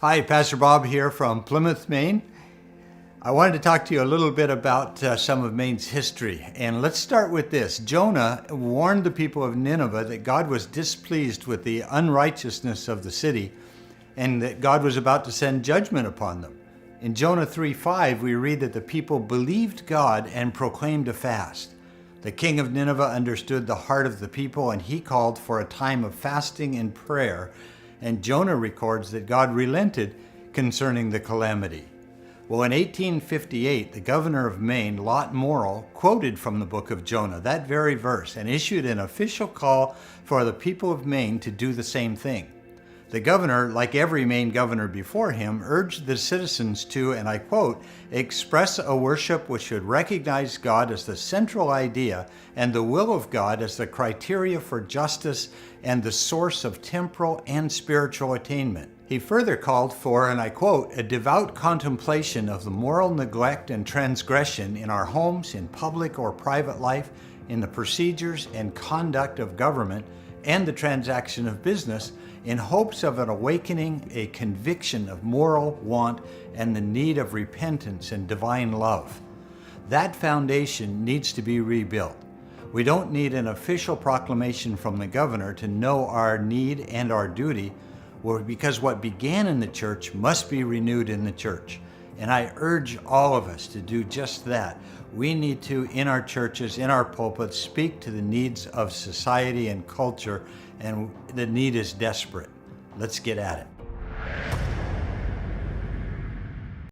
Hi, Pastor Bob here from Plymouth, Maine. I wanted to talk to you a little bit about some of Maine's history. And let's start with this. Jonah warned the people of Nineveh that God was displeased with the unrighteousness of the city and that God was about to send judgment upon them. In Jonah 3:5, we read that the people believed God and proclaimed a fast. The king of Nineveh understood the heart of the people, and he called for a time of fasting and prayer. And Jonah records that God relented concerning the calamity. Well, in 1858, the governor of Maine, Lot Morrill, quoted from the book of Jonah, that very verse, and issued an official call for the people of Maine to do the same thing. The governor, like every Maine governor before him, urged the citizens to, and I quote, express a worship which should recognize God as the central idea and the will of God as the criteria for justice and the source of temporal and spiritual attainment. He further called for, and I quote, a devout contemplation of the moral neglect and transgression in our homes, in public or private life, in the procedures and conduct of government, and the transaction of business, in hopes of an awakening, a conviction of moral want, and the need of repentance and divine love. That foundation needs to be rebuilt. We don't need an official proclamation from the governor to know our need and our duty, because what began in the church must be renewed in the church. And I urge all of us to do just that. We need to, in our churches, in our pulpits, speak to the needs of society and culture, and the need is desperate. Let's get at it.